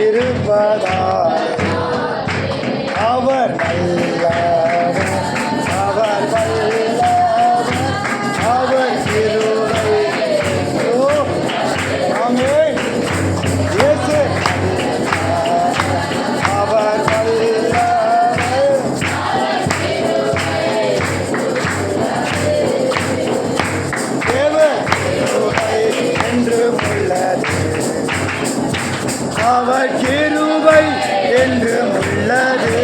இருப்பதால் அவர் நல்லவர், அவர் வல்லவர், அவர் கிருபை. ஆமென். இயேசு அவர் வல்லவர், தேவன் கிருபை என்றும் உள்ளது, அவர் கிருபை என்றும் உள்ளது.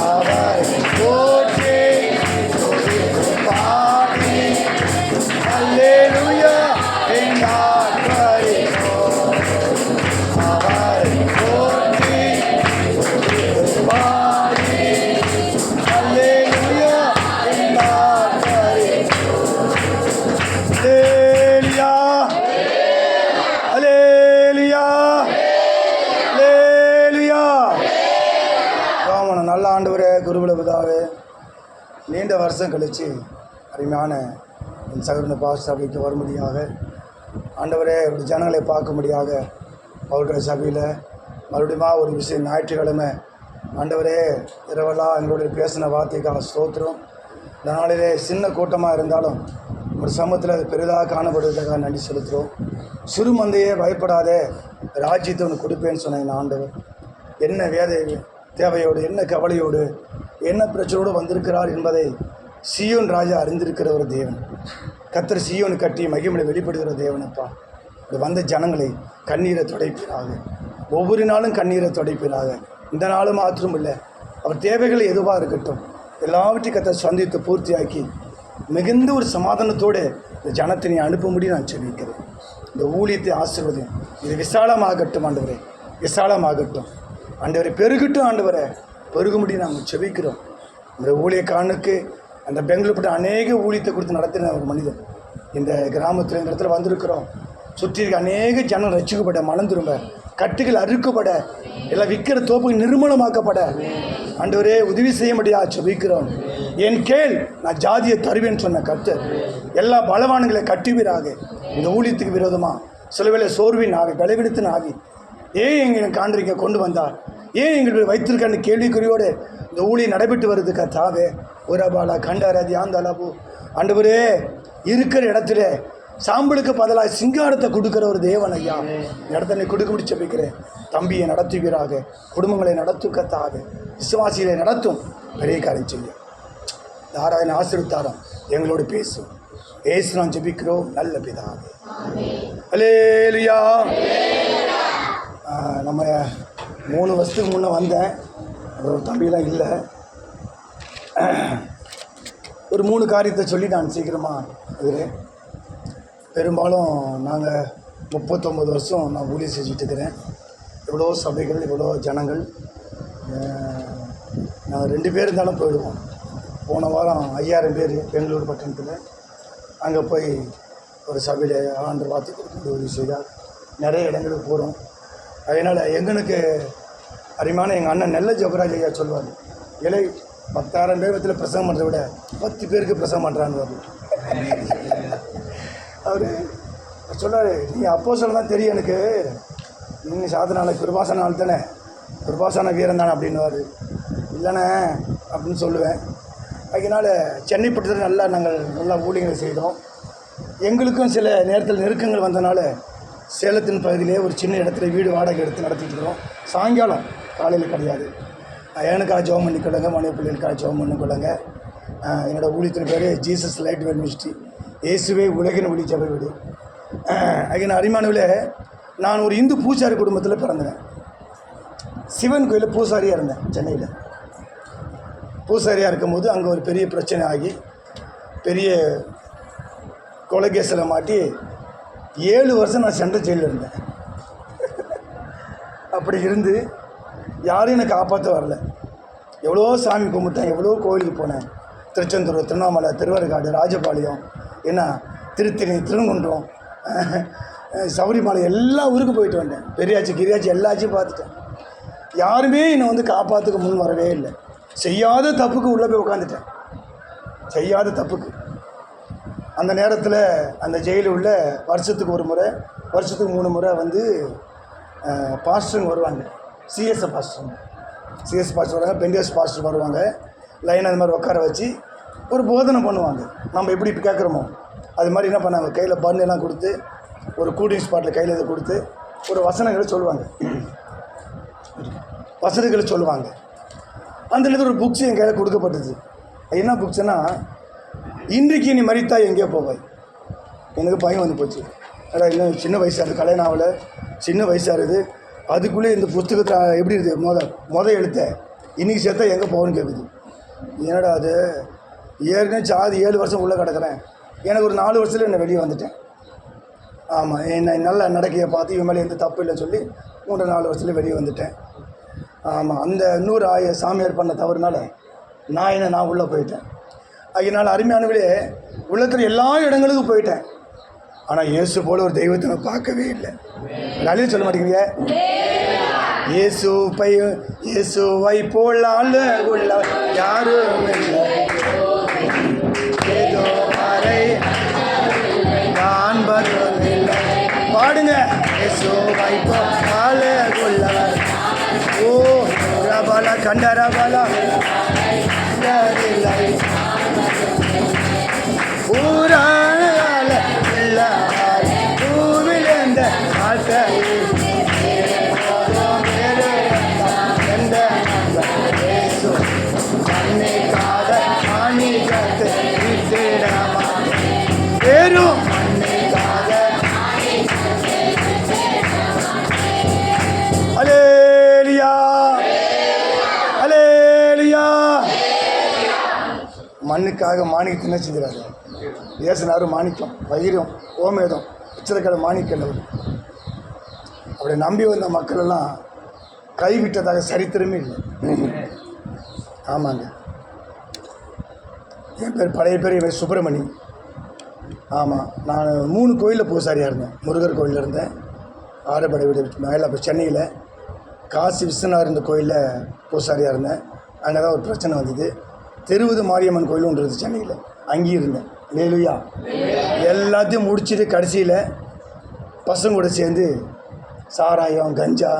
அவர் போற்றி பாடி அல்லேலூயா என்றார் பாடினோம். அவர் போற்றி பாடி அல்லேலூயா என்றார் பாடினோம். அல்லேலூயா அல்லேலூயா அல்லேலூயா. நல்ல ஆண்டவரே, குருகுல பிதாவே, நீண்ட வருஷம் கழித்து அருமையான என் சகோதரன் பாஸ் சபைக்கு வரும்படியாக ஆண்டவரே ஒரு ஜனங்களை பார்க்கும்படியாக அவருடைய சபையில் மறுபடியும் ஒரு விஷயம் ஞாயிற்றுக்கிழமை ஆண்டவரே இரவெல்லாம் எங்களுடைய பேசின வார்த்தைக்காக ஸ்தோத்திரம். இந்த நாளிலே சின்ன கூட்டமாக இருந்தாலும் ஒரு சமூகத்தில் அது பெரிதாக காணப்படுவதற்காக நன்றி செலுத்துகிறோம். சிறு மந்தையே பயப்படாதே, ராஜ்யத்தை ஒன்று கொடுப்பேன்னு சொன்னேன் ஆண்டவர். என்ன வேதை தேவையோடு, என்ன கவலையோடு, என்ன பிரச்சனையோடு வந்திருக்கிறார் என்பதை சீயோன் ராஜா அறிந்திருக்கிற ஒரு தேவன். கர்த்தர் சீயோனு கட்டி மகிமையை வெளிப்படுகிற தேவனப்பா. இது வந்த ஜனங்களை கண்ணீரை துடைப்பீராக, ஒவ்வொரு நாளும் கண்ணீரை துடைப்பீராக. இந்த நாளும் மாத்திரம் இல்லை, அவர் தேவைகள் எதுவாக இருக்கட்டும் எல்லாவற்றையும் கர்த்தர் சந்தித்து பூர்த்தியாக்கி மிகுந்த ஒரு சமாதானத்தோடு இந்த ஜனத்தை நீ அனுப்பும்படி நான் சொல்லியிருக்கிறேன். இந்த ஊழியத்தை ஆசீர்வதியும். இது விசாலமாகட்டும் ஆண்டவரே, விசாலமாகட்டும் ஆண்டவரை, பெருகட்டும் ஆண்டவரை, பெருகும்படி நாங்கள் செபிக்கிறோம். இந்த ஊழியக்காரனுக்கு அந்த பெங்களூர் பட்ட அநேக ஊழியத்தை கொடுத்து நடத்தின ஒரு மனிதன் இந்த கிராமத்தில் இந்த இடத்துல வந்திருக்கிறோம். சுற்றி இருக்க அநேக ஜனம் ரசிக்கப்பட, மனம் திரும்ப, கட்டுகள் அறுக்கப்பட, எல்லாம் விற்கிற தோப்புகள் நிர்மூலமாக்கப்பட ஆண்டவரே உதவி செய்ய முடியாது செபிக்கிறோம். என் கேள், நான் ஜாதியை தருவேன்னு சொன்ன கர்த்தர் எல்லா பலவான்களை கட்டுவீராக. இந்த ஊழியத்துக்கு விரோதமாக சில வேளை சோர்வின் ஆவி, பலவீனத்தின் ஆவி ஏன் எங்களுக்கு காண்றீங்க கொண்டு வந்தார், ஏன் எங்களுக்கு வைத்திருக்கான்னு கேள்விக்குறியோடு இந்த ஊழியம் நடைபெற்று வருதுக்கா தாவே உரபாலா கண்டாராதி ஆந்தாலாபு. ஆண்டவரே இருக்கிற இடத்துல சாம்பலுக்கு பதிலாக சிங்காரத்தை கொடுக்குற ஒரு தேவன் ஐயா, இடத்த நீ கொடுக்க முடிச்சு வைக்கிறேன். தம்பியை நடத்துவீராக, குடும்பங்களை நடத்துக்க தாவே, விசுவாசிகளை நடத்தும், பெரிய காரியம் செய்யும். தாராயனை ஆசீர்வதித்தாரம் எங்களோடு பேசும். ஏசு நான் ஜெபிக்கிறோம் நல்ல பிதாவே. அல்லேலூயா. நம்ம 3 வருஷத்துக்கு முன்னே வந்தேன், ஒரு தம்பிலாம் இல்லை. ஒரு 3 காரியத்தை சொல்லி நான் சீக்கிரமாக இருக்கிறேன். பெரும்பாலும் நாங்கள் 39 வருஷம் நான் ஊழியம் செஞ்சுட்டு இருக்கிறேன். இவ்வளோ சபைகள், இவ்வளோ ஜனங்கள். நாங்கள் 2 பேர் இருந்தாலும் போயிடுவோம். போன வாரம் 5000 பேர் பெங்களூர் பட்டணத்தில் அங்கே போய் ஒரு சபையில் ஆண்டு வார்த்தை கொடுத்து உதவி செய்தால் நிறைய இடங்களுக்கு போகிறோம். அதனால் எங்களுக்கு அருமையான எங்கள் அண்ணன் நெல்ல ஜோகராஜ் ஐயா சொல்லுவார், இலை 10,000 பேர் இடத்துல பிரசங்கம் பண்ணுறத விட 10 பேருக்கு பிரசங்கம் பண்ணுறான்னு வரும். அவர் சொன்னார், நீ அப்போ சொல்லலாம் தெரியும் எனக்கு, நீங்கள் சாதனால கிருபாசன நாள் தானே, கிருபாசன வீரன் தானே அப்படின்னுவார். இல்லைண்ணே அப்படின்னு சொல்லுவேன். அதனால் சென்னை பட்டத்தில் நல்லா ஊழியங்களை செய்தோம். எங்களுக்கும் சில நேரத்தில் நெருக்கங்கள் வந்தனால சேலத்தின் பகுதியிலே ஒரு சின்ன இடத்துல வீடு வாடகை எடுத்து நடத்திட்டு இருக்கிறோம். சாயங்காலம், காலையில் கிடையாது. எனக்காக ஜெபம் பண்ணிக்கொள்ளுங்க, மனைவி பிள்ளைகளுக்காக ஜெபம் பண்ணிக்கொள்ளுங்க. என்னோடய ஊழியத்தின் பேர் ஜீசஸ் லைட் வேல் மினிஸ்ட்ரி, இயேசுவே உலகின் ஒளி ஜெப வீடு. நான் அரிமானவில் நான் ஒரு இந்து பூசாரி குடும்பத்தில் பிறந்தேன். சிவன் கோயிலில் பூசாரியாக இருந்தேன். சென்னையில் பூசாரியாக இருக்கும்போது அங்கே ஒரு பெரிய பிரச்சனை ஆகி பெரிய கொலைகேசில் மாட்டி 7 வருஷம் நான் சென்ட்ரல் ஜெயிலில் இருந்தேன். அப்படி இருந்து யாரும் என்னை காப்பாற்ற வரல. எவ்வளோ சாமி கும்பிட்டேன், எவ்வளோ கோயிலுக்கு போனேன். திருச்செந்தூர், திருவண்ணாமலை, திருவருகாடு, ராஜபாளையம், என்ன திருத்தணி, திருங்குன்றம், சபரிமலை, எல்லா ஊருக்கு போயிட்டு வந்தேன். பெரியாச்சி, கிரியாச்சி எல்லாச்சும் பார்த்துட்டேன். யாருமே என்னை காப்பாற்றுக்க முன் வரவே இல்லை. செய்யாத தப்புக்கு உள்ளே போய் உட்காந்துட்டேன். செய்யாத தப்புக்கு அந்த நேரத்தில் அந்த ஜெயிலில் உள்ள வருஷத்துக்கு 1 முறை, வருஷத்துக்கு 3 முறை பாஸ்டருங்க வருவாங்க, சிஎஸ் பாஸ்டர் வருவாங்க, பெண்டியஸ் பாஸ்டர் வருவாங்க. லைன் அது மாதிரி உட்கார வச்சு ஒரு போதனை பண்ணுவாங்க. நம்ம எப்படி இப்போ கேட்குறோமோ அது மாதிரி என்ன பண்ணாங்க, கையில் பண்ணெல்லாம் கொடுத்து ஒரு கூல்ட்ரிங்க்ஸ் பாட்டில் கையில் இதை கொடுத்து ஒரு வசனங்களை சொல்லுவாங்க. அந்த ஒரு புக்ஸ் என் கையில் கொடுக்கப்பட்டது. என்ன புக்ஸ்னா, இன்றைக்கு நீ மரித்தா எங்கேயோ போவாய். எனக்கு பயம் வந்து போச்சு. அடா இன்னும் சின்ன வயசாக இருக்குது, கல்யாணம் ஆகலை, சின்ன வயசாக இருக்குது. அதுக்குள்ளே இந்த புஸ்தகத்தை எப்படி இருக்குது, மொத எழுத்த இன்றைக்கி சேர்த்தா எங்கே போகணும்னு கேட்குது. என்னடா அது, ஏற்கனவே 7 வருஷம் உள்ளே கிடக்கிறேன். எனக்கு ஒரு 4 வருஷத்தில் என்னை வெளியே வந்துட்டேன். ஆமாம், என்னை நல்லா நடக்கையை பார்த்து இவன் மேலே எந்த தப்பு இல்லைன்னு சொல்லி 3-4 வருஷத்தில் வெளியே வந்துட்டேன். ஆமாம், அந்த 100 சாமியார் பண்ண தவறுனால நான் உள்ளே போயிட்டேன். அதனால் அருமையானவர்களே, உலகத்தில் எல்லா இடங்களுக்கும் போயிட்டேன். ஆனால் இயேசு போல ஒரு தெய்வத்தை நான் பார்க்கவே இல்லை. நாளையும் சொல்ல மாட்டேங்கிறீங்க, இயேசுவை போல உள்ள யாரும் இல்லை, ஏதோ அறை காண்பதும் இல்லை. பாடுங்க, இயேசுவை போல உள்ளவர். ஓ ரபல கண்டரபல இல்லை, ஊரான இல்லை, பூவில் எந்த வாழ்க்கையில் பேரும் அல்லேலூயா, அல்லேலூயா. மண்ணுக்காக மாணிக்கத்தை என்ன செஞ்சிடாரு, ஏசுனாரு மாணிக்கம், வைரம், ஓமேதம், உச்சரக்கடை மாணிக்கம். அப்படி நம்பி வந்த மக்கள் எல்லாம் கைவிட்டதாக சரித்திரமே இல்லை. ஆமாங்க, என் பேர் பழைய பேர் இவர் சுப்பிரமணி. ஆமாம், நான் 3 கோயிலில் பூசாரியாக இருந்தேன். முருகர் கோயிலில் இருந்தேன், ஆரப்படை வீடு மேலே, அப்போ சென்னையில் காசி விஸ்வநாதர் இந்த கோயிலில் பூசாரியாக இருந்தேன். அங்கே தான் ஒரு பிரச்சனை வந்தது. திருவது மாரியம்மன் கோயிலும் ஒன்று இருந்தது சென்னையில், அங்கேயும் இருந்தேன். அல்லேலூயா. எல்லாத்தையும் முடிச்சுட்டு கடைசியில் பசங்க கூட சேர்ந்து சாராயம், கஞ்சா,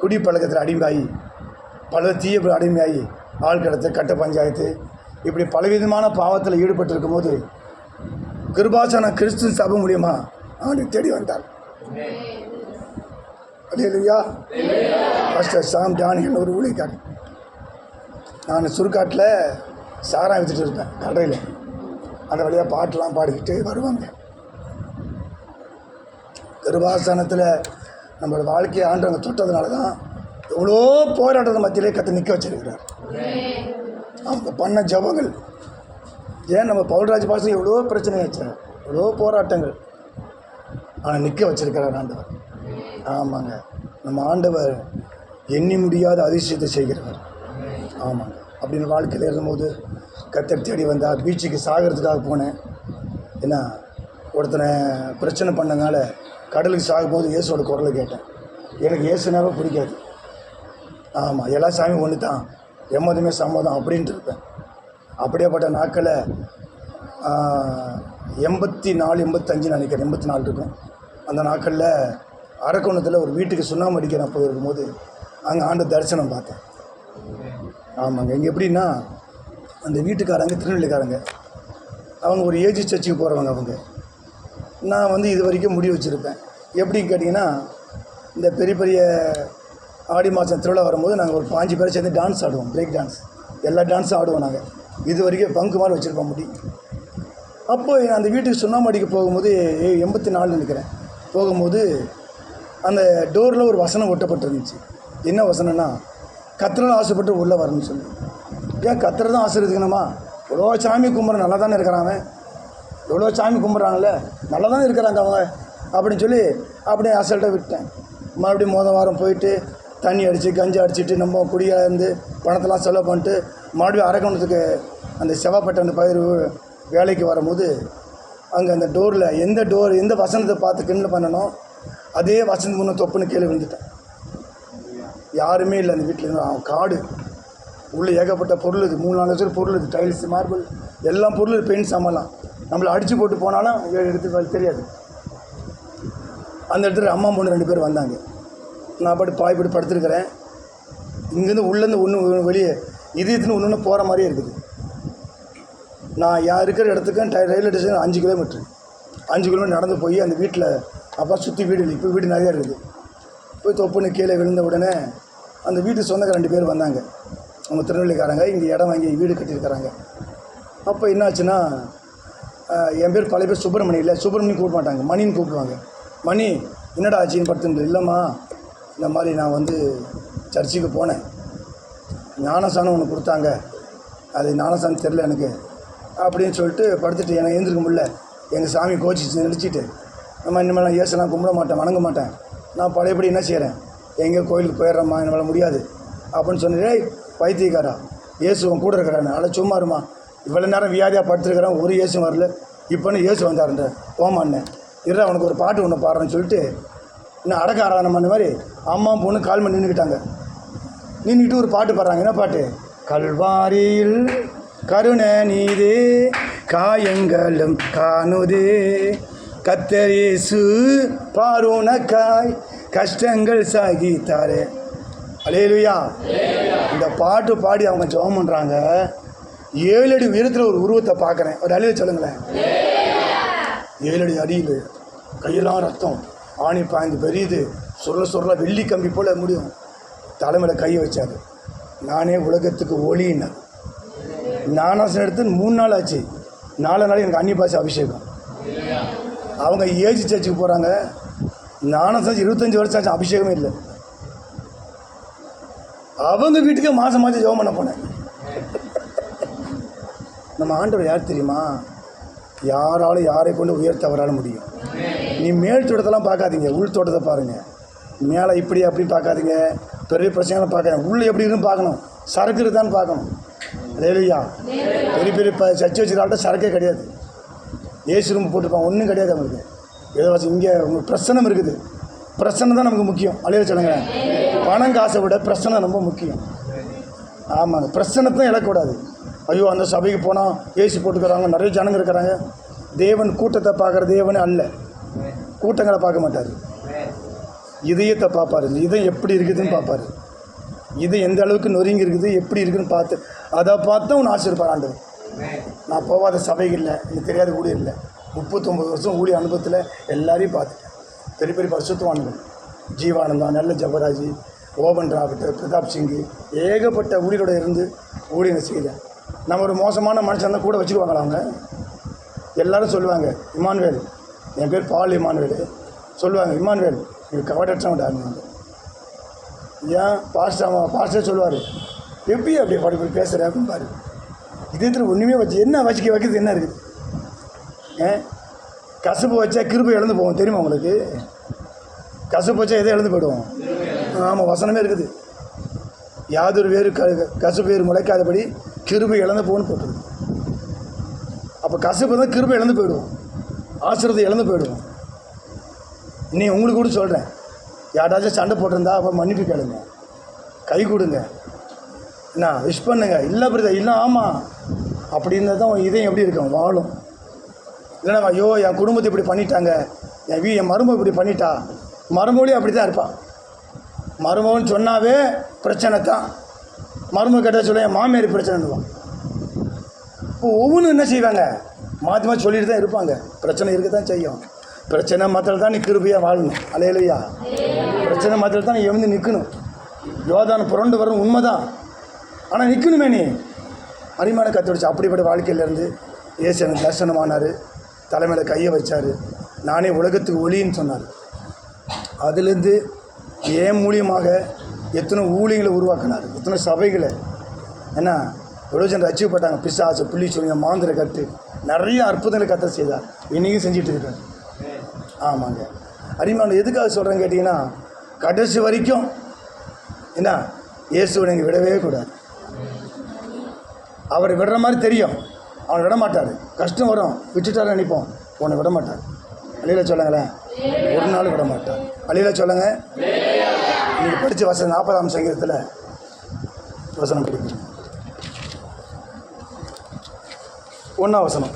குடி பழக்கத்தில் அடிமையாகி, பல தீய அடிமையாகி, ஆள் கடத்து, கட்ட பஞ்சாயத்து, இப்படி பலவிதமான பாவத்தில் ஈடுபட்டு இருக்கும்போது கிருபாசன கிறிஸ்து சபை மூலியமாக அவனை தேடி வந்தார். அல்லேலூயா. பாஸ்டர் சாம் ஜான் ஒரு ஊழியக்காரன். நான் சுருக்காட்டில் சாராயம் விற்றுட்டு இருப்பேன் கடையில். அந்த வழியாக பாட்டெலாம் பாடிக்கிட்டு வருவாங்க. கிருபாசனத்தில் நம்மளோட வாழ்க்கையை ஆண்டவங்க தொட்டதுனால தான் எவ்வளோ போராட்டத்தை மத்தியிலே கற்று நிற்க வச்சிருக்கிறார். அவங்க பண்ண ஜபங்கள், ஏன் நம்ம பவுல்ராஜ் பாசம் எவ்வளோ பிரச்சனை வச்சார், எவ்வளோ போராட்டங்கள், ஆனால் நிற்க வச்சிருக்கிறார் ஆண்டவர். ஆமாங்க, நம்ம ஆண்டவர் எண்ணி முடியாத அதிசயத்தை செய்கிறவர். ஆமாங்க, அப்படின்னு வாழ்க்கையில் இருக்கும்போது கத்தர் தேடி வந்தால் பீச்சுக்கு சாகிறதுக்காக போனேன். ஏன்னா ஒருத்தனை பிரச்சனை பண்ணனால கடலுக்கு சாகும்போது இயேசுவோட குரலை கேட்டேன். எனக்கு இயேசுனாவே பிடிக்காது. ஆமாம், எல்லா சாமியும் ஒன்று தான், எம்மதுமே சம்மதம் அப்படின்ட்டு இருப்பேன். அப்படியேப்பட்ட நாட்களை 84, 85 நினைக்கிறேன், 84 இருக்கும். அந்த நாட்களில் அரக்கோணத்தில் ஒரு வீட்டுக்கு சுண்ணாம்பு அடிக்க நான் போயிருக்கும்போது அங்கே ஆண்டு தரிசனம் பார்த்தேன். ஆமாங்க, இங்கே எப்படின்னா அந்த வீட்டுக்காரங்க திருநெல்வேலிக்காரங்க, அவங்க ஒரு ஏஜி சர்ச்சுக்கு போகிறவங்க. அவங்க நான் இது வரைக்கும் முடி வச்சுருப்பேன். எப்படின்னு கேட்டிங்கன்னா, இந்த பெரிய பெரிய ஆடி மாதம் திருவிழா வரும்போது நாங்கள் ஒரு 5 பேரை சேர்ந்து டான்ஸ் ஆடுவோம், பிரேக் டான்ஸ், எல்லா டான்ஸும் ஆடுவோம். நாங்கள் இது வரைக்கும் பங்கு மாதிரி வச்சுருப்போம் முடி. அப்போ அந்த வீட்டுக்கு சுண்ணாம்பு அடிக்க போகும்போது 84 நினைக்கிறேன், போகும்போது அந்த டோரில் ஒரு வசனம் ஒட்டப்பட்டிருந்துச்சு. என்ன வசனம்னா, கத்திரதான் ஆசைப்பட்டு உள்ளே வரணும்னு சொல்லி. ஏன் கத்திரதான் ஆசை இருக்குங்கம்மா, எவ்வளோ சாமி கும்பிட்ற நல்லா தானே இருக்கிறாங்க, எவ்வளோ சாமி கும்பிட்றாங்கல்ல, நல்லா தானே இருக்கிறாங்க அவங்க அப்படின்னு சொல்லி அப்படியே அசல்ட்டாக விட்டேன். மறுபடியும் வாரம் போயிட்டு தண்ணி அடித்து கஞ்சி அடிச்சுட்டு நம்ம குடியாக இருந்து பணத்தெல்லாம் செலவு பண்ணிட்டு மறுபடியும் அரக்கோணத்துக்கு அந்த செவ்வாப்பட்ட அந்த பயிர் வேலைக்கு வரும்போது அங்கே அந்த டோரில் எந்த வசனத்தை பார்த்து கிண்டல் பண்ணணும், அதே வசனத்து முன்னே தொப்புன்னு கீழே விழுந்துட்டேன். யாருமே இல்லை அந்த வீட்டில். காடு உள்ளே ஏகப்பட்ட பொருள், இது 3-4 லட்சம் பொருள், இது டைல்ஸ், மார்பிள், எல்லா பொருளும், பெயிண்ட் சாமான்லாம். நம்மளை அடித்து போட்டு போனாலும் 7 இடத்துக்கு தெரியாது. அந்த இடத்துல அம்மா பொண்ணு 2 பேர் வந்தாங்க. நான் பாட்டு பாய் போட்டு படுத்துருக்கிறேன். இங்கேருந்து உள்ளேருந்து ஒன்று வெளியே இதயத்துன்னு ஒன்று ஒன்று போகிற மாதிரியே இருக்குது. நான் இருக்கிற இடத்துக்கு ரயில்வே ஸ்டேஷன் 5 கிலோமீட்ரு. 5 கிலோமீட்டர் நடந்து போய் அந்த வீட்டில் அப்போ சுற்றி வீடு இல்லை, இப்போ வீடு நிறையா இருக்குது. போய் தொப்புன்னு கீழே விழுந்த உடனே அந்த வீட்டு சொந்தக்கார 2 பேர் வந்தாங்க. அவங்க திருநெல்வேலிக்காரங்க, இங்கே இடம் வாங்கி வீடு கட்டியிருக்கிறாங்க. அப்போ என்னாச்சுன்னா, என் பேர் பழைய பேர் சுப்பிரமணி இல்லை, சுப்பிரமணி கூப்பிட மாட்டாங்க, மணின்னு கூப்பிடுவாங்க. மணி என்னடா ஆச்சின்னு படுத்துட்டு, இல்லைம்மா இந்த மாதிரி நான் வந்து சர்ச்சுக்கு போனேன், ஞானசானம் ஒன்று கொடுத்தாங்க, அது ஞானசானம் தெரில எனக்கு அப்படின்னு சொல்லிட்டு படுத்துட்டு எனக்கு எழுந்திருக்க முடியல. எங்கள் சாமி கோச்சிச்சு நடிச்சிட்டு, நம்ம இனிமேல் நான் ஏசலாம் கும்பிட மாட்டேன், வணங்க மாட்டேன், நான் பழையபடி என்ன செய்கிறேன், எங்கேயோ கோயிலுக்கு போயிடுறேம்மா, என்னால் முடியாது அப்படின்னு சொன்னேன். பைத்தியக்காரா, இயேசுவன் கூட இருக்கிறான்னு, அட சும்மா இருமா, இவ்வளோ நேரம் வியாதியாக படுத்துருக்கிறேன், ஒரு இயேசும் வரல, இப்போன்னு இயேசு வந்தாருன்ற போமான்னு இல்லை, அவனுக்கு ஒரு பாட்டு ஒன்று பாடுறேன்னு சொல்லிட்டு இன்னும் அடக்க ஆராதனை பண்ண மாதிரி அம்மா பொண்ணு கால் பண்ணி நின்றுக்கிட்டாங்க. நின்றுக்கிட்டு ஒரு பாட்டு பாடுறாங்க. என்ன பாட்டு? கல்வாரியில் கருணை நீதே காயங்களும் காணுதே கர்த்தர் இயேசு பாருனக்காய் கஷ்டங்கள் சாகித்தாரே. அல்லேலூயா. இந்த பாட்டு பாடி அவங்க ஜெபம் பண்ணுறாங்க. 7 அடி உயரத்தில் ஒரு உருவத்தை பார்க்குறேன். ஒரு அழிவை சொல்லுங்களேன். 7 அடி அடியில் கையெல்லாம் ரத்தம், ஆணி பாய்ந்து பெரியுது, சொல்ல வெள்ளி கம்பி போல் முடியும். தலைமையில் கையை வச்சார். நானே உலகத்துக்கு ஒளியினேன். ஞானசானம் எடுத்து 3 நாள் ஆச்சு. 4 நாள் எனக்கு அன்னி பாஷை அபிஷேகம். அவங்க ஏஜி சர்ச்சுக்கு போகிறாங்க. ஞானசானம் 25 வருஷம் ஆச்சு, அபிஷேகமே இல்லை. அவங்க வீட்டுக்கே மாதம் ஜெபம் பண்ண போனேன். நம்ம ஆண்டவர் யார் தெரியுமா? யாராலும் யாரை கொண்டு உயர்த்த அவரால் முடியும். நீ மேல் தோட்டத்தெல்லாம் பார்க்காதீங்க, உள் தோட்டத்தை பாருங்கள். மேலே இப்படி அப்படி பார்க்காதீங்க, பெரிய பிரச்சனைகளை பார்க்காதீங்க, உள்ளே எப்படி இருக்குன்னு பார்க்கணும், சரக்கு இருக்குதான்னு பார்க்கணும். அல்லேலூயா. பெரிய பெரிய சர்ச்சை வச்சுருக்காள்கிட்ட சரக்கே கிடையாது. ஏசி ரூம் போட்டுருப்பான், ஒன்றும் கிடையாது அவங்களுக்கு. ஏதோ இங்கே உங்களுக்கு பிரச்சனை இருக்குது. பிரச்சனை தான் நமக்கு முக்கியம். அல்லேலூயா சொல்லுங்க. பணம் காசை விட பிரச்சனை ரொம்ப முக்கியம். ஆமாங்க, பிரச்சனை தான் இழக்கூடாது. ஐயோ அந்த சபைக்கு போனால் ஏசி போட்டுக்கிறாங்க, நிறைய ஜனங்க இருக்கிறாங்க. தேவன் கூட்டத்தை பார்க்குற தேவனே அல்ல, கூட்டங்களை பார்க்க மாட்டார், இதயத்தை பார்ப்பார். இதயம் எப்படி இருக்குதுன்னு பார்ப்பார். இது எந்த அளவுக்கு நொறுங்கி இருக்குது, எப்படி இருக்குதுன்னு பார்த்து அதை பார்த்தா உன் ஆசைப்பார் ஆண்டவர். நான் போகாத சபைகளில் எனக்கு தெரியாத ஊழியர் இல்லை. 39 வருஷம் ஊழிய அனுபவத்தில் எல்லாரையும் பார்த்துட்டேன். பெரிய பெரிய பரிசுத்தவான்கள், ஜீவானந்தா, நல்ல ஜபராஜி, ஓபன் ராபர்ட், பிரதாப் சிங்கு, ஏகப்பட்ட ஊழியரோடு இருந்து ஊழியனை செய்தேன். நம்ம ஒரு மோசமான மனுஷன் தான் கூட வச்சுக்குவாங்களா அவங்க? எல்லோரும் சொல்லுவாங்க, இமானுவேல், என் பேர் பால் இமானுவேல், சொல்லுவாங்க இமானுவேல் நீங்கள் கவடற்றவன். ஏன் பாஸ்டர் சொல்லுவார், எப்படி அப்படி படிப்படி பேசுகிற அப்படின்னு பாரு. இதயத்தில் ஒன்றுமே வச்சு என்ன வைக்கிறது என்ன இருக்குது? கசப்பு வச்சா கிருபை இழந்து போவோம், தெரியுமா உங்களுக்கு? கசப்பு வச்சா எதை இழந்து போயிடுவோம். ஆமாம், வசனமே இருக்குது. யாதொரு வேறு கசப்பு வேறு முளைக்காதபடி கிருபை இழந்து போகணும்னு போட்டுருது. அப்போ கசப்பு தான் கிருபை இழந்து போயிடுவோம், ஆசிரியத்தை இழந்து போயிடுவோம். நீ உங்களுக்கு கூட சொல்கிறேன், யாராச்சும் சண்டை போட்டிருந்தா அப்போ மன்னிப்பு கேளுங்க, கை கொடுங்க, என்ன விஷ் பண்ணுங்க. இல்லை பிரதர், இல்லை ஆமாம் அப்படின்னா தான் இதயம் எப்படி இருக்கும், வாழும். இல்லைனா ஐயோ என் குடும்பத்தை இப்படி பண்ணிட்டாங்க, என் மருமக இப்படி பண்ணிட்டா, மருமொழி அப்படி தான் இருப்பான். மருமகன்னு சொன்னாவே பிரச்சனை தான். மருமக கேட்டால் சொல்ல என் மாமியார் பிரச்சனைன்னுவான். இப்போ ஒவ்வொன்றும் என்ன செய்வாங்க, மாற்றி மாற்றி சொல்லிட்டு தான் இருப்பாங்க. பிரச்சனை இருக்க தான் செய்யும். பிரச்சனை மாத்திரம் தான் நீ கிருபையாக வாழணும். அல்லேலூயா. பிரச்சனை மாத்திரம் தான் நீ எழுந்து நிற்கணும். யோதான புரண்டு வரணும், உண்மை தான். ஆனால் நிற்கணுமே நீ. அரிமான கற்றுடிச்சு. அப்படிப்பட்ட வாழ்க்கையிலேருந்து இயேசு எனக்கு தரிசனமானார், தலைமையில் கையை வச்சார், நானே உலகத்துக்கு ஒளின்னு சொன்னார். அதுலேருந்து ஏன் மூலியமாக எத்தனை ஊழியங்களை உருவாக்கினார், எத்தனை சபைகளை. ஏன்னா எவ்வளோ ஜனம் ரசிக்கப்பட்டாங்க. பிசாசு, புள்ளி சொல்லிங்க, மாந்திர கட்டு, நிறைய அற்புதங்களை கற்று செய்தார். இன்றைக்கும் செஞ்சுட்டு இருக்கார். ஆமாங்க. அரிமான எதுக்காக சொல்கிறேன்னு கேட்டிங்கன்னா, கடைசி வரைக்கும் என்ன இயேசுவை நீங்கள் விடவே கூடாது. அவரை விடுற மாதிரி தெரியும், அவனை விட மாட்டார். கஷ்டம் வரும், விட்டுட்டாரு நினைப்போம், உன்னை விட மாட்டார். அழியில சொல்லுங்களேன், ஒரு நாள் விட மாட்டார். அழியில சொல்லுங்க. நீங்கள் படித்த வசனம் 40ஆம் சங்கீதத்தில் வசனம் படிக்கணும். 1ஆம் வசனம்.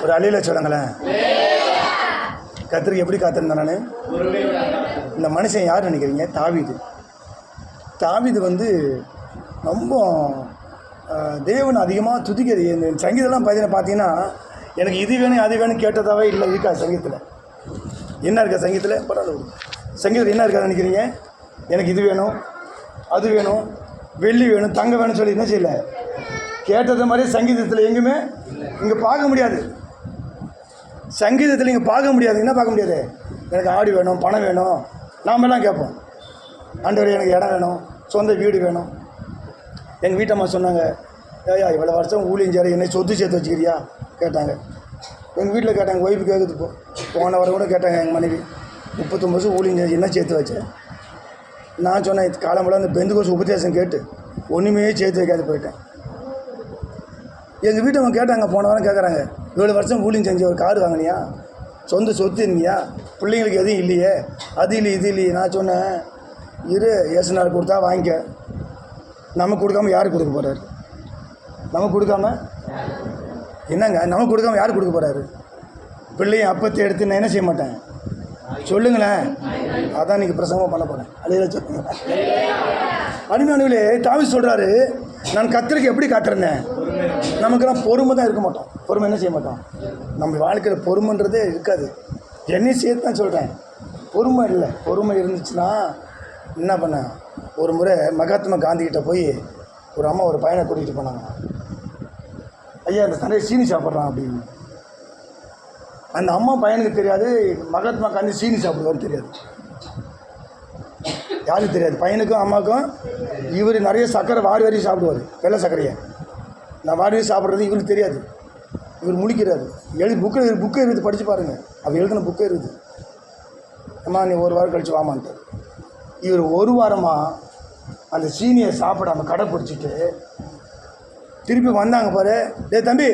ஒரு அழியில சொல்லுங்களேன். கர்த்தருக்கு எப்படி காத்திருந்தேன் நான்? இந்த மனுஷன் யார் நினைக்கிறீங்க? தாவீது. தாவீது வந்து ரொம்ப தேவனை அதிகமாக துதிக்கிறது. இந்த சங்கீதம்லாம் பார்த்தீங்கன்னா எனக்கு இது வேணும் அது வேணும் கேட்டதாகவே இல்லை. இருக்கா சங்கீதத்தில்? என்ன இருக்கா சங்கீதத்தில்? பரவாயில்ல. சங்கீதத்தில் என்ன இருக்காது நினைக்கிறீங்க? எனக்கு இது வேணும் அது வேணும் வெள்ளி வேணும் தங்கம் வேணும்னு சொல்லி என்ன செய்யலை? கேட்டது மாதிரி சங்கீதத்தில் எங்குமே இங்கே பார்க்க முடியாது. சங்கீதத்தில் இங்கே பார்க்க முடியாது. என்ன பார்க்க முடியாது? எனக்கு ஆடு வேணும் பணம் வேணும் நாமெல்லாம் கேட்போம். ஆண்டவரே எனக்கு இடம் வேணும் சொந்த வீடு வேணும். எங்கள் வீட்டம்மா சொன்னாங்க, ஏயா இவ்வளோ வருஷம் ஊழியஞ்சாரு என்னை சொத்து சேர்த்து வச்சுக்கிறியா கேட்டாங்க. எங்கள் வீட்டில் கேட்டாங்க, ஒய்ஃபு கேட்குது. போன வாரம் கூட கேட்டாங்க எங்கள் மனைவி, 39 வருஷம் ஊழியஞ்சாரு என்ன சேர்த்து வச்சேன்? நான் சொன்னேன், காலம்பெல்லாம் அந்த பெந்துகோஸ் உபதேசம் கேட்டு ஒன்றுமே சேர்த்து வைக்காது போயிட்டேன். எங்கள் வீட்டை அவங்க கேட்டாங்க, போன வாரம் கேட்குறாங்க, இவ்வளோ வருஷம் ஊழியம் செஞ்சு ஒரு கார் வாங்கினியா, சொந்த சொத்து இருந்தியா, பிள்ளைங்களுக்கு எதுவும் இல்லையே, அது இல்லை இது இல்லையே. நான் சொன்னேன், இரு ஏசுநாள் கொடுத்தா வாங்கிக்க, நமக்கு கொடுக்காம யாருக்கு கொடுக்க போகிறாரு? நமக்கு கொடுக்காம என்னங்க, நமக்கு கொடுக்காம யார் கொடுக்க போகிறாரு? பிள்ளையும் அப்பத்தை எடுத்து நான் என்ன செய்ய மாட்டேன் சொல்லுங்களேன். அதான் இன்றைக்கி பிரசவமாக பண்ண போகிறேன். அதே சொல்லுங்க. அடிமையானவர்களே, தாவீது சொல்கிறாரு, நான் கர்த்தருக்கு எப்படி காத்திருந்தேன்? நமக்கெல்லாம் பொறுமை தான் இருக்க மாட்டோம். பொறுமை என்ன செய்ய மாட்டோம்? நம்ம வாழ்க்கையில் பொறுமைன்றதே இருக்காது. என்னையும் சேர்த்து தான் சொல்கிறேன், பொறுமை இல்லை. பொறுமை இருந்துச்சுன்னா என்ன பண்ண? ஒரு முறை மகாத்மா காந்திகிட்ட போய் ஒரு அம்மா ஒரு பையனை கூட்டிகிட்டு போனாங்க. ஐயா அந்த நிறைய சீனி சாப்பிட்றான் அப்படின்னு. அந்த அம்மா பையனுக்கு தெரியாது மகாத்மா காந்தி சீனி சாப்பிடுவான்னு தெரியாது. யாருக்கு தெரியாது? பையனுக்கும் அம்மாவுக்கும். இவர் நிறைய சர்க்கரை வாரி வாரி சாப்பிடுவார், வெள்ளை சர்க்கரையை. நான் வாரி வாரி சாப்பிட்றது இவருக்கு தெரியாது. இவர் முழிக்கிறாரு. புக்கு இருக்குது, படித்து பாருங்கள். அவர் எழுதின புக்கே இருக்குது. அம்மா நீ ஒரு வாரம் கழித்து வாமான்ட்டு. இவர் ஒரு வாரமாக அந்த சீனியை சாப்பிடாமல் கடை பிடிச்சிட்டு திருப்பி வந்தாங்க பாரு, டே தம்பி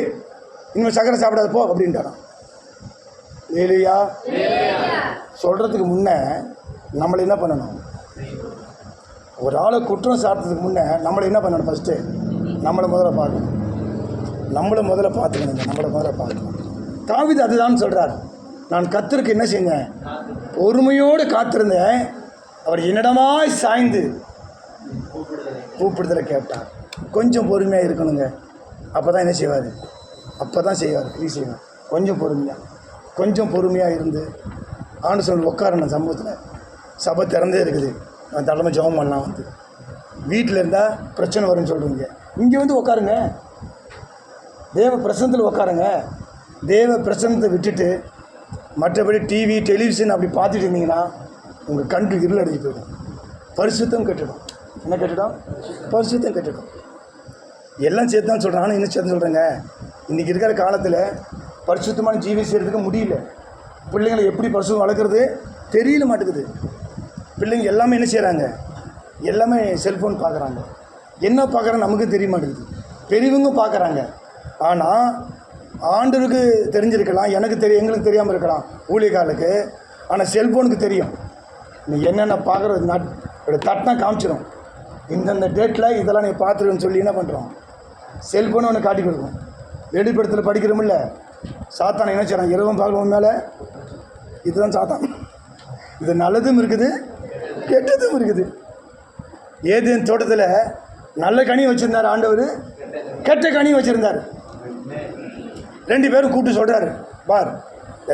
இனிமேல் சர்க்கரை சாப்பிடாத போ அப்படின்ட்டாரான். இல்லையா? சொல்கிறதுக்கு முன்னே நம்மளை என்ன பண்ணணும்? ஒரு ஆளை குற்றம் சாப்பிட்றதுக்கு முன்னே நம்மளை என்ன பண்ணணும்? ஃபஸ்ட்டு நம்மளை முதல்ல பார்க்கணும். நம்மளை முதல்ல பார்த்துக்கணும். தாவீது அதுதான் சொல்கிறார், நான் கர்த்தருக்கு என்ன செஞ்சேன்? பொறுமையோடு காத்திருந்தேன். அவர் என்னிடமாய் சாய்ந்து கூப்பிடுதலை கேட்டார். கொஞ்சம் பொறுமையாக இருக்கணுங்க. அப்போ தான் என்ன செய்வார்? அப்போ தான் செய்வார், செய்வார். கொஞ்சம் பொறுமையாக இருந்து ஆண்டு சொல்லி உட்காரணும். சமூகத்தில் சபை திறந்தே இருக்குது, நான் தலைமை ஜெபம் பண்ணலாம். வந்து வீட்டில் இருந்தால் பிரச்சனை வரும்னு சொல்கிறீங்க, இங்கே வந்து உட்காருங்க. தேவ பிரசனத்தில் உட்காருங்க. தேவ பிரசனத்தை விட்டுட்டு மற்றபடி டிவி டெலிவிஷன் அப்படி பார்த்துட்டு இருந்தீங்கன்னா உங்கள் கண்டு இருள் அடிச்சு போயிடும். பரிசுத்தம் கெட்டுடும். என்ன கெட்டுடும்? பரிசுத்தம் கெட்டுடும். எல்லாம் சேர்த்து தான் சொல்கிறேன். ஆனால் இன்னும் சேர்த்து சொல்கிறேங்க, இன்றைக்கி இருக்கிற காலத்தில் பரிசுத்தமான ஜீவியம் செய்கிறதுக்கு முடியல. பிள்ளைங்களை எப்படி பரிசுத்தம் வளர்க்குறது தெரியல மாட்டேங்குது. பிள்ளைங்க எல்லாமே என்ன செய்கிறாங்க? எல்லாமே செல்ஃபோன் பார்க்குறாங்க. என்ன பார்க்குறாங்க நமக்கு தெரிய மாட்டேங்குது. பெரியவங்க பார்க்குறாங்க. ஆனால் ஆண்டவருக்கு தெரிஞ்சிருக்கலாம், எனக்கு தெரியும், எங்களுக்கு தெரியாமல் இருக்கலாம் ஊழியக்காரருக்கு. ஆனால் செல்ஃபோனுக்கு தெரியும். நீ என்னென்ன பார்க்குறது இப்படி தட்டினா காமிச்சிடும். இந்தந்த டேட்டில் இதெல்லாம் நீ பார்த்துருன்னு சொல்லி என்ன பண்ணுறோம்? செல்ஃபோனை ஒன்று காட்டி கொடுக்கும். வெளிப்படத்தில் படிக்கிறோமில்ல, சாத்தான் என்ன செய்யறான்? இரவும் பகலும் மேலே. இதுதான் சாத்தான். இது நல்லதும் இருக்குது, கெட்டதும் இருக்குது. ஏதேன் தோட்டத்தில் நல்ல கனி வச்சுருந்தார் ஆண்டவர், கெட்ட கனி வச்சுருந்தார். 2 பேரும் கூப்பிட்டு சொல்கிறாரு, பார்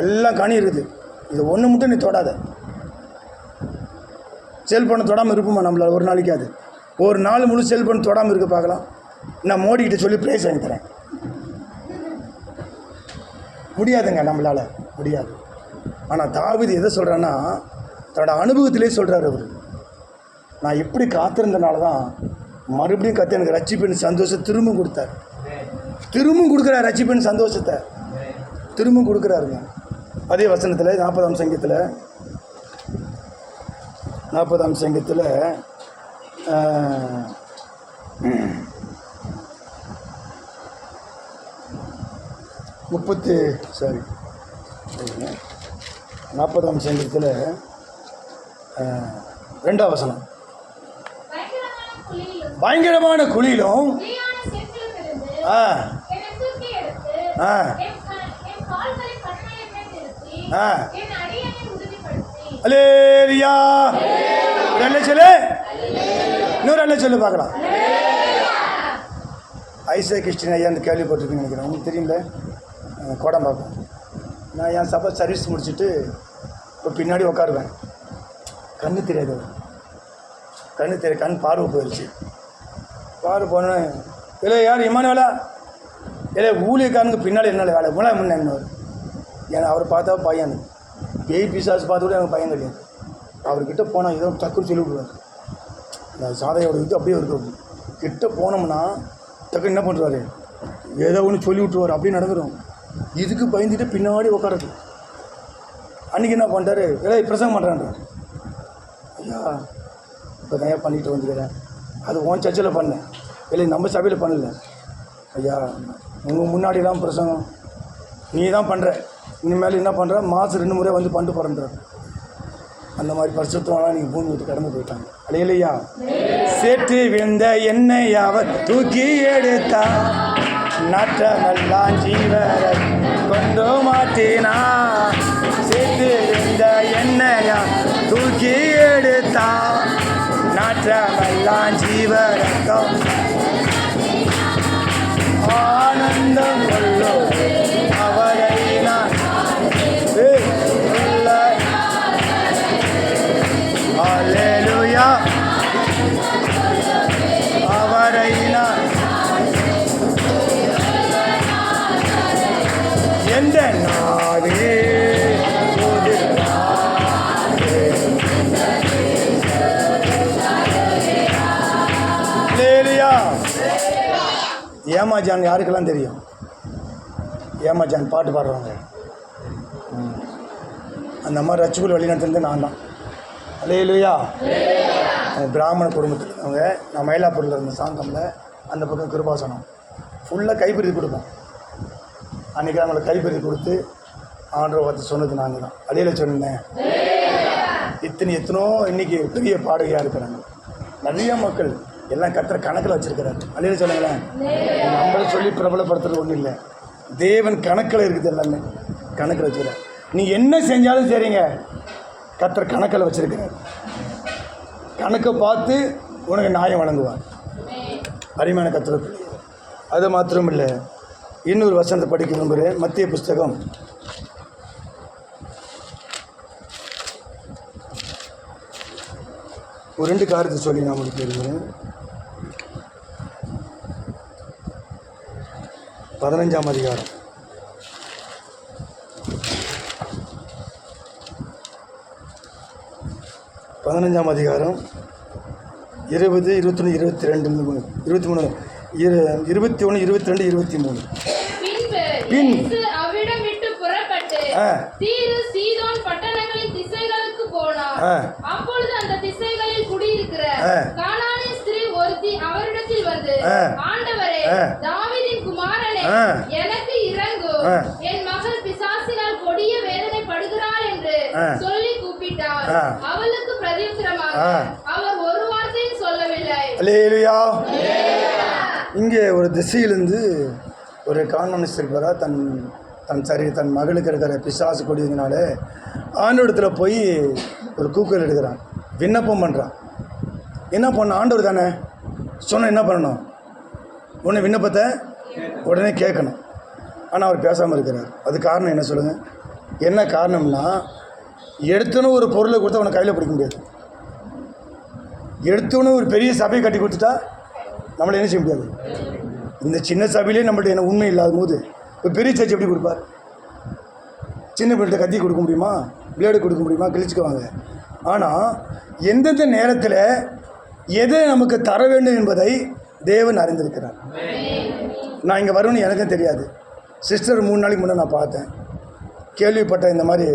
எல்லாம் கனி இருக்குது, இது ஒன்று மட்டும் நீ தொடாத. செல்ஃபோனை தொடாமல் இருப்போமா நம்மளால்? ஒரு நாளைக்கு அது ஒரு நாள் முழு செல்ஃபோன் தொடாமல் இருக்க பார்க்கலாம். நான் மோடிக்கிட்ட சொல்லி ப்ரைஸ் வாங்கி தரேன். முடியாதுங்க, நம்மளால் முடியாது. ஆனால் தாவீது எதை சொல்கிறேன்னா, தன்னோட அனுபவத்திலே சொல்கிறார். அவர் நான் எப்படி காத்திருந்தனால தான் மறுபடியும் கற்று எனக்கு ரட்சிப்பின் சந்தோஷம் திரும்பவும் கொடுத்தார். திரும்பவும் கொடுக்குறார். ரட்சிப்பின் சந்தோஷத்தை திரும்பவும் கொடுக்குறாருங்க. அதே வசனத்தில் 40ஆம் சங்கீதத்தில் 40ஆம் சங்கீதத்தில் 40ஆம் சங்கீதத்தில் 2ஆம் வசனம், பயங்கரமான குழியிலும் அல்லேலூயா. ரெண்டு சொல்லு, இன்னொரு ரெண்டு சொல்லு பார்க்கலாம். ஐசக் கிறிஸ்டின் ஐயா அந்த கேள்விப்பட்டிருக்குன்னு நினைக்கிறேன். உங்களுக்கு தெரியும்ல, கோடம்பாக்கம். நான் என் சபை சர்வீஸ் முடிச்சுட்டு இப்போ பின்னாடி உட்காருவேன். கண்ணு தெரியாது, கண் பார்வை போயிடுச்சு. பார்வை போனேன், இல்லை யார் இமானுவேலா, இல்லை ஊழியக்காரனுக்கு பின்னாடி என்னால் வேலை போனால் முன்னே என்னவர். ஏன்னா அவர் பார்த்தா பையன் பேய் பிசாசு பார்த்து கூட எனக்கு பையன் கிடையாது. அவர்கிட்ட போனால் ஏதோ டக்குன்னு சொல்லி விடுவார். இந்த சாதையோட இது அப்படியே இருக்கும். கிட்ட போனோம்னா டக்குன்னு என்ன பண்ணுறாரு, ஏதோ ஒன்று சொல்லி விட்டுருவார். அப்படியே நடந்துடும். இதுக்கு பயந்துட்டு பின்னாடி உட்காரது. அன்றைக்கி என்ன பண்ணுறாரு, இல்லை பிரசங்கம் பண்ணுறான்றார். ஐயா இப்போ தான் ஏன் பண்ணிட்டு வந்துக்கிறேன், அது உன் சர்ச்சில் பண்ணேன், இல்லை நம்ம சபையில் பண்ணல. ஐயா உங்கள் முன்னாடிலாம் பிரசங்கம் நீ தான் பண்ணுற, இனிமேல் என்ன பண்ணுற, மாதம் 2 முறை வந்து பண்ணிட்டு போகிறேன்றார். அந்த மாதிரி பரிசுத்தம்லாம் நீங்கள் பூமி விட்டு கடந்து போயிட்டாங்க. அலையிலையா சேற்று விழுந்த எண்ணெய் அவர் தூக்கி எடுத்தா, நாற்றமெல்லாம் ஜீவரை கொண்டு மாட்டினா. சேற்று விழுந்த எண்ணெயா தூக்கி எடுத்தா, நாற்றமெல்லாம் ஜீவரக்கம் ஆனந்தம் கொள்ளும் அவரை நான் அல்லேலூயா. அவரை நான் எந்த நாவே ஏமாஜான் யாருக்கெல்லாம் தெரியும்? ஏமாஜான் பாட்டு பாடுறவங்க. அந்த மாதிரி ரச்சுக்குள் வழிநடத்துறது நான் தான். அல்லேலூயா. பிராமண குடும்பத்தில் அவங்க, நான் மயிலாப்பூரில் இருந்த சாங்கமில் அந்த பக்கம் கிருபாசனம் ஃபுல்லாக கைப்பிரித்து கொடுப்போம். அன்றைக்கி அவங்களுக்கு கைப்பிரித்து கொடுத்து ஆண்டரை பார்த்து சொன்னது நாங்கள் தான். அலையில் சொன்னேன். எத்தனோ இன்றைக்கி பெரிய பாடகையாக இருக்கிறாங்க. நிறைய மக்கள் எல்லாம் கத்துற கணக்கில் வச்சுருக்கிறாரு. அலையில் சொல்லுங்களேன். நம்மளை சொல்லி பிரபலப்படுத்துறது ஒன்றும் இல்லை. தேவன் கணக்கில் இருக்குது, எல்லாமே கணக்கில் வச்சுக்கிறார். நீ என்ன செஞ்சாலும் சரிங்க, கத்துற கணக்கில் வச்சுருக்கிறார். கணக்கை பார்த்து உனக்கு நியாயம் வழங்குவார். அருமையான கத்துற. அது மாத்திரம் இல்லை, இன்னொரு வசனத்தை படிக்க விரும்புகிறேன். மத்திய புஸ்தகம் 2 காரியத்தை சொல்லி நான் முடிக்க விரும்புகிறேன். 15ஆம் அதிகாரம் 20, 21, 22, 23, 21, 22, 23. பின் அவ்விடம் விட்டு புறப்பட்டு தீரு சீதோன் பட்டணங்களின் திசைகளுக்கு போனார். அப்பொழுது அந்த திசைகளில் குடியிருக்கிற கானானிய ஸ்திரீ ஒருத்தி அவரிடத்தில் வந்து, ஆண்டவரே, தாவீதின் குமாரனே, எனக்கு இரங்கும், என் மகள் பிசாசினால் கொடிய வேதனைப்படுகிறாள் என்று சொல்லி கூப்பிட்டார். அவளுக்கு பிரதியுத்தரமாக அவர் ஒரு வார்த்தையும் சொல்லவில்லை. அல்லேலூயா. இங்கே ஒரு திசையிலிருந்து ஒரு கான்வென்ட் வர தன் மகளுக்கு இருக்கிற பிசாசு கொடியதுனால ஆண்டவரிடத்தில் போய் ஒரு கூக்குரல் எடுக்கிறான், விண்ணப்பம் பண்ணுறான். என்ன பண்ண, ஆண்டவர் தானே சொன்ன, என்ன பண்ணணும், உன்னை விண்ணப்பத்தை உடனே கேட்கணும். ஆனால் அவர் பேசாமல் இருக்கிறார். அது காரணம் என்ன சொல்லுங்கள்? என்ன காரணம்னா, எடுத்தோன்னு ஒரு பொருளை கொடுத்தா அவனை கையில் பிடிக்க முடியாது. எடுத்தோன்னு ஒரு பெரிய சபையை கட்டி கொடுத்துட்டா நம்மளை என்ன செய்ய முடியாது. இந்த சின்ன சபையிலே நம்மள்ட்ட என்ன உண்மை இல்லாத போது இப்போ பெரிய சர்ச்சை எப்படி கொடுப்பார்? சின்ன பிள்ளைகிட்ட கத்தி கொடுக்க முடியுமா, பிளேடு கொடுக்க முடியுமா? கிழிச்சுக்குவாங்க. ஆனால் எந்தெந்த நேரத்தில் எதை நமக்கு தர வேண்டும் என்பதை தேவன் அறிந்திருக்கிறார். நான் இங்கே வருவேன்னு எனக்கும் தெரியாது. சிஸ்டர் 3 நாளைக்கு முன்னே நான் பார்த்தேன், கேள்விப்பட்டேன். இந்த மாதிரி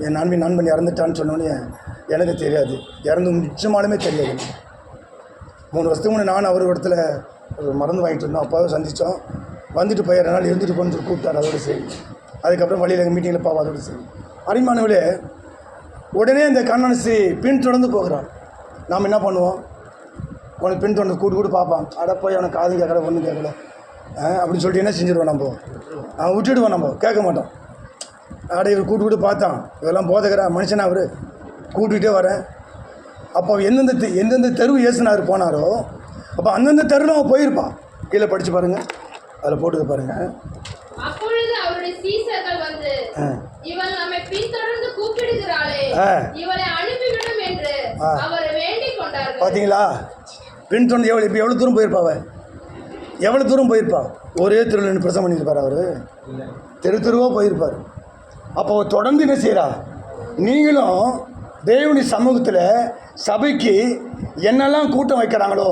என் நண்பன் இறந்துட்டான்னு சொன்னோன்னே எனக்கு தெரியாது, இறந்து நிச்சயமாலுமே தெரியாது. 3 வருஷத்துக்கு முன்னே நான் அவர் இடத்துல ஒரு மருந்து வாங்கிட்டு இருந்தோம். அப்பாவும் சந்தித்தோம். வந்துட்டு போய் 2 நாள் இருந்துட்டு போன்னு கூப்பிட்டார். அதோடு சரி. அதுக்கப்புறம் வழியில் எங்கள் மீட்டிங்கில் பாவம். அதோடு சரி. அரிமானவிலே உடனே அந்த கண்ணனசி பின் தொடர்ந்து போகிறார். நாம் என்ன பண்ணுவோம்? உனக்கு பின் தொடர்ந்து கூட்டு பார்ப்பான். அட போய் அவனுக்கு காது கேட்கல, ஒன்றும் கேட்கல, அப்படின்னு சொல்லிட்டு என்ன செஞ்சிடுவோம் நம்ம, விட்டுடுவோம், நம்ம கேட்க மாட்டோம். ஆடை இவர் கூட்டு பார்த்தான், இதெல்லாம் போதகரா மனுஷனா அவர் கூட்டிகிட்டே வரேன். அப்போ எந்தெந்த தெருவு இயேசுனார் போனாரோ அப்போ அந்தந்த தெருவில் அவன் போயிருப்பான். கீழே படித்து பாருங்கள், அதில் போட்டுக்க பாருங்கள். அப்பொழுது அவருடைய சீசர்கள் வந்து, இவள் நம்மை பின்தொடர்ந்து கூப்பிடுகிறாளே, இவளை அனுப்பிவிடும் என்று அவரை வேண்டிக் கொண்டார்கள். பார்த்தீங்களா, பின்தொடர்ந்து எவ்வளோ தூரம் போயிருப்பாவ, எவ்வளோ தூரம் போயிருப்பா. ஒரே தெருவில் பிரசவம் பண்ணியிருப்பார் அவர், தெருவாக போயிருப்பார். அப்போ தொடர்ந்து என்ன செய்கிறா, நீங்களும் தேவனி சமூகத்தில் சபைக்கு என்னெல்லாம் கூட்டம் வைக்கிறாங்களோ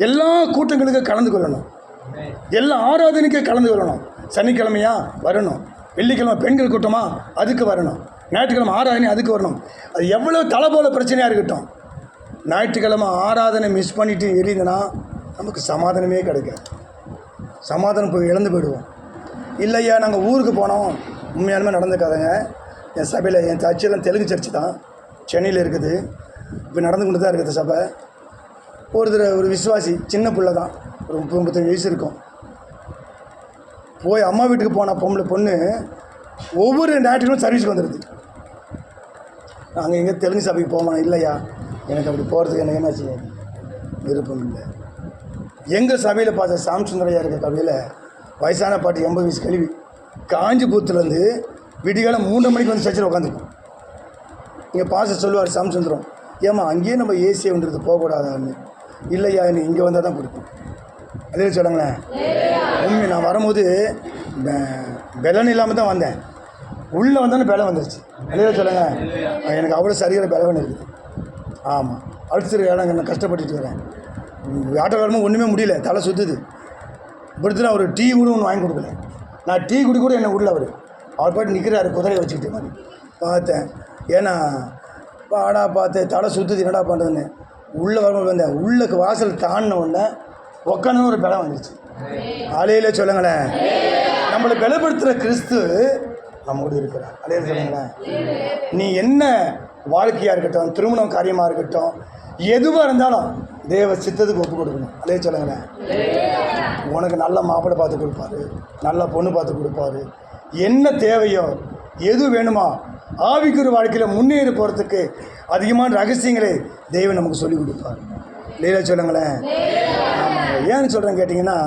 எல்லா கூட்டங்களுக்கும் கலந்து கொள்ளணும், எல்லா ஆராதனைக்கும் கலந்து கொள்ளணும். சனிக்கிழமையா வரணும், வெள்ளிக்கிழமை பெண்கள் கூட்டமா அதுக்கு வரணும், ஞாயிற்றுக்கிழமை ஆராதனை அதுக்கு வரணும். அது எவ்வளோ தலை போல பிரச்சனையாக இருக்கட்டும், ஞாயிற்றுக்கிழமை ஆராதனை மிஸ் பண்ணிட்டு எழுதினா நமக்கு சமாதானமே கிடைக்காது. சமாதானம் போய் இழந்து போயிடுவோம். இல்லையா நாங்கள் ஊருக்கு போனோம், உண்மையாலுமே நடந்துக்காதங்க. என் சபையில் என் சர்ச்செல்லாம் தெலுங்கு சர்ச்சு தான், சென்னையில் இருக்குது. இப்போ நடந்து கொண்டு தான் இருக்குது சபை. ஒரு விசுவாசி சின்ன பிள்ளை தான், ஒரு 35 வயசு இருக்கும். போய் அம்மா வீட்டுக்கு போன பொண்ணு ஒவ்வொரு ஞாயிற்றுக்கிழமை சர்வீஸுக்கு வந்துடுது. நாங்கள் எங்கே தெலுங்கு சபைக்கு போவோம், இல்லையா எனக்கு அப்படி போகிறதுக்கு எனக்கு என்னாச்சு விருப்பம் இல்லை. எங்கள் சபையில் பார்த்த சாம்சுந்தரையா இருக்க சபையில் வயசான பாட்டி 80 வயசு கழிவு காஞ்சிபுரத்துலேருந்து விடிகாலம் 3 மணிக்கு வந்து சர்ச்சில் உட்காந்துருக்கோம். இங்கே பாஸ்டர் சொல்லுவார் சாம்சுந்தரம், ஏம்மா அங்கேயே நம்ம ஏசியை வந்துடுது போகக்கூடாதான்னு. இல்லையா எனக்கு இங்கே வந்தால் தான் பிடிக்கும். அதே சொல்லுங்களேன், உண்மை நான் வரும்போது பலன் இல்லாமல் தான் வந்தேன், உள்ளே வந்தோன்னு பலம் வந்துருச்சு. அதே சொல்லுங்க, எனக்கு அவ்வளோ சரியான பலவன் இருக்குது. ஆமாம், அடிச்சிரு இடம் நான் கஷ்டப்பட்டுட்டு வரேன். ஆட்டோ வரும்போது ஒன்றுமே முடியல, தலை சுற்றுது. இப்படி நான் ஒரு டீ கூட ஒன்று வாங்கி கொடுக்கல. நான் டீ குடி கூட என்னை விடல. அவர் பாட்டு நிற்கிறாரு குதிரையை வச்சுக்கிட்டு மாதிரி பார்த்தேன். ஏன்னா பாடா பார்த்தேன், தலை சுற்றுது, என்னடா பண்ணுறதுன்னு. உள்ளே வரும்போது வந்தேன், உள்ளக்கு வாசல் தாண்டின உடனே உக்காந்து ஒரு பலம் வந்துருச்சு. அலையில சொல்லுங்களேன், நம்மளை பலப்படுத்துகிற கிறிஸ்து நம்மோடு இருக்கிறார். அலையில சொல்லுங்களேன், நீ என்ன வாழ்க்கையாக இருக்கட்டும், திருமணம் காரியமாக இருக்கட்டும், எதுவாக இருந்தாலும் தேவ சித்தத்துக்கு ஒப்பு கொடுக்கணும். அலைய சொல்லுங்களேன், உனக்கு நல்ல மாப்பிள்ளை பார்த்து கொடுப்பாரு, நல்ல பொண்ணு பார்த்து கொடுப்பாரு. என்ன தேவையோ எது வேணுமா ஆவிக்குரிய வாழ்க்கையில் முன்னேறி போகிறதுக்கு அதிகமான ரகசியங்களை தெய்வம் நமக்கு சொல்லிக் கொடுப்பார். இல்லையா சொல்லுங்களேன். ஆமாங்க, ஏன்னு சொல்கிறேன் கேட்டிங்கன்னா,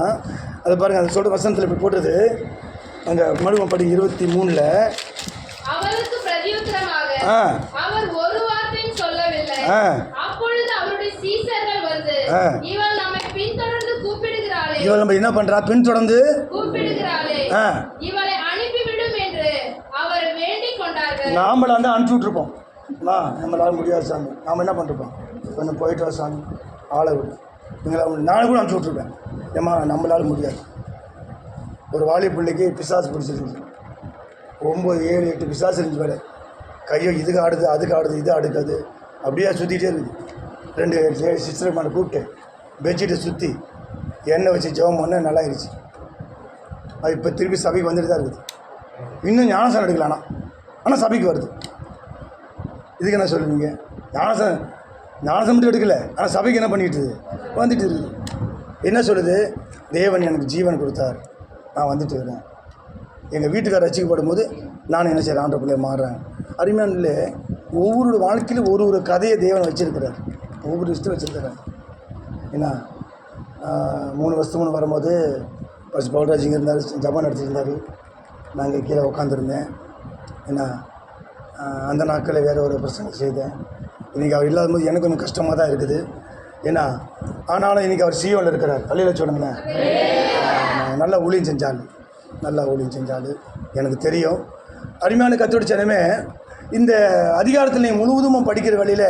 அது பாருங்கள், அது சொல்கிற வசனத்தில் இப்படி போட்டது அங்கே மறுபடியும் படி 23ல் அவருக்கு பிரதியுத்தரமாக அவர் ஒரு வார்த்தையும் சொல்லவில்லை. அப்பொழுது அவருடைய சீசர்கள் வந்து, இவள் நம்மை பின்தொடர்ந்து கூப்பிடுகிறாளே, இவள் நம்ம என்ன பண்றா, பின்தொடர்ந்து கூப்பிடுகிறாளே, இவளை அனுப்பிவிடும் என்று அவரை வேண்டிக் கொண்டார்கள். நாமள வந்து அனுப்பிச்சு விட்டுருப்போம், நம்மளால முடியாது சாமி, நாம் என்ன பண்ணிருப்போம், கொஞ்சம் போயிட்டு வர சாமி, ஆளை விடு, நான் கூட அனுப்பிச்சு விட்ருப்பேன். ஏம்மா நம்மளால முடியாது. ஒரு வாலி பிள்ளைக்கு பிசாசு பிடிச்சிருந்துச்சு, 9, 7, 8 பிசாசு இருந்துச்சு வேலை. கையோ இதுக்கு ஆடுது, அதுக்கு ஆடுது, இது அடுக்காது, அப்படியே சுற்றிகிட்டே இருக்குது. 2 சிஸ்டர் மேலே கூப்பிட்டு பெட்ஷீட்டை சுற்றி எண்ணெய் வச்சு ஜெபம் பண்ண நல்லா ஆயிடுச்சு. அது இப்போ திருப்பி சபைக்கு வந்துட்டு தான் இருக்குது. இன்னும் ஞானசனம் எடுக்கலாம், ஆனால் சபைக்கு வருது. இதுக்கு என்ன சொல்லுவீங்க? ஞானசனம் மட்டும் எடுக்கலை, ஆனால் சபைக்கு என்ன பண்ணிட்டு வந்துட்டு இருக்குது. என்ன சொல்லுது, தேவன் எனக்கு ஜீவன் கொடுத்தார், நான் வந்துட்டு வரேன். எங்கள் வீட்டுக்காரர் ரசிக்கப்படும் போது நான் என்ன செய்கிறேன், ஆண்ட பிள்ளைய மாறுறேன். அருமையான ஒவ்வொரு வாழ்க்கையிலும் ஒரு கதையை தேவன் வச்சுருக்கிறார், ஒவ்வொரு விஷயத்தையும் வச்சுருக்கிறார். ஏன்னா 3 வருஷத்துக்கு முன்னே வரும்போது ஃபஸ்ட் பவுல்ராஜ் இங்கே இருந்தார், ஜப்பான் எடுத்துருந்தார், நாங்கள் கீழே உட்காந்துருந்தேன். ஏன்னா அந்த நாட்களில் வேறு ஒரு பிரச்சனை செய்தேன். இன்றைக்கி அவர் இல்லாத போது எனக்கு கொஞ்சம் கஷ்டமாக தான் இருக்குது. ஏன்னா ஆனாலும் இன்றைக்கி அவர் சியோவில் இருக்கிறார். பள்ளியில் சொல்லுங்களேன், நல்லா ஊழியம் செஞ்சால் எனக்கு தெரியும். அருமையான கத்தோட சேனமே, இந்த அதிகாரத்தில் நீங்கள் முழுவதும் படிக்கிற வழியில்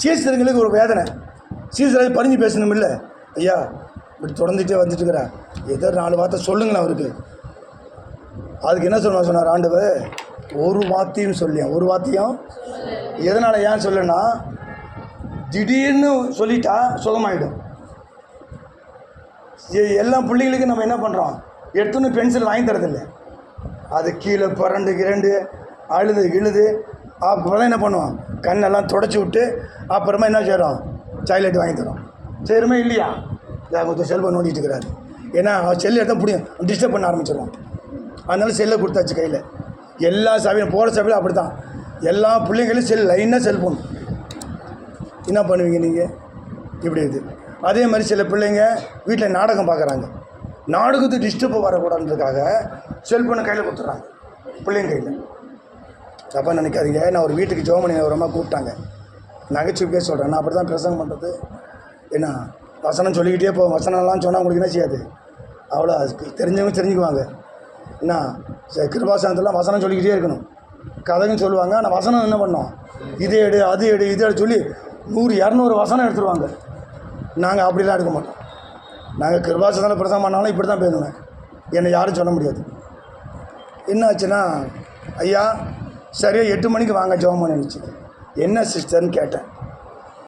சீசர்களுக்கு ஒரு வேதனை. சீசரை பறிஞ்சு பேசணும் இல்லை, ஐயா இப்படி தொடர்ந்துகிட்டே வந்துட்டு இருக்கிறேன், ஏதோ 4 வார்த்தை சொல்லுங்களேன் அவருக்கு. அதுக்கு என்ன சொன்னார் ஆண்டவர், ஒரு வார்த்தையும் சொல்லியேன், ஒரு வார்த்தையும். எதனால் ஏன் சொல்லுன்னா, திடீர்னு சொல்லிட்டா சுகமாயிடும். எல்லா பிள்ளைங்களுக்கும் நம்ம என்ன பண்ணுறோம், எடுத்துன்னு பென்சில் வாங்கி தரதில்லை, அது கீழே புரண்டு கிரண்டு அழுது அப்புறம் என்ன பண்ணுவோம், கண்ணெல்லாம் தொடச்சி விட்டு அப்புறமா என்ன செய்கிறோம், சாக்லேட் வாங்கி தரோம். சரிமே இல்லையா? கொஞ்சம் செல்ஃபோன் நோண்டிட்டு இருக்கிறாரு. ஏன்னா செல்லு எடுத்தால் பிடிக்கும் டிஸ்டர்ப் பண்ண ஆரம்பிச்சிடுவான். அதனால செல்லை கொடுத்தாச்சு கையில். எல்லா சபையும் போகிற சபையில் அப்படி தான். எல்லா பிள்ளைங்களும் லைனாக செல்ஃபோன். என்ன பண்ணுவீங்க நீங்கள்? இப்படி இது. அதே மாதிரி சில பிள்ளைங்க வீட்டில் நாடகம் பார்க்குறாங்க. நாடகத்துக்கு டிஸ்டர்ப் வரக்கூடாதுன்றதுக்காக செல்ஃபோனை கையில் கொடுத்துட்றாங்க பிள்ளைங்க கையில். தப்பாக நினைக்காதீங்க. நான் ஒரு வீட்டுக்கு ஜோமணி வரமாக கூப்பிட்டாங்க. நகைச்சுவைக்கே சொல்கிறேன். நான் அப்படி தான் பிரசங்கம் பண்ணுறது. ஏன்னா வசனம் சொல்லிக்கிட்டே போவோம். வசனம்லாம் சொன்னால் உங்களுக்கு என்ன செய்யாது, அவ்வளோ அதுக்கு தெரிஞ்சவங்க தெரிஞ்சுக்குவாங்க. என்ன கிருபாசனத்துலாம் வசனம் சொல்லிக்கிட்டே இருக்கணும். கதையும் சொல்லுவாங்க. ஆனால் வசனம் என்ன பண்ணோம், இது எடு அது எடு இது எடு சொல்லி 100-200 வசனம் எடுத்துருவாங்க. நாங்கள் அப்படிலாம் எடுக்க மாட்டோம். நாங்கள் கிருபாசனத்தில் பிரசங்கம் பண்ணாலும் இப்படி தான் பேசுவேன். என்னை யாரும் சொல்ல முடியாது. என்ன ஆச்சுன்னா, ஐயா சரியாக 8 மணிக்கு வாங்க ஜெபம் பண்ணி வச்சு. என்ன சிஸ்டர்னு கேட்டேன்.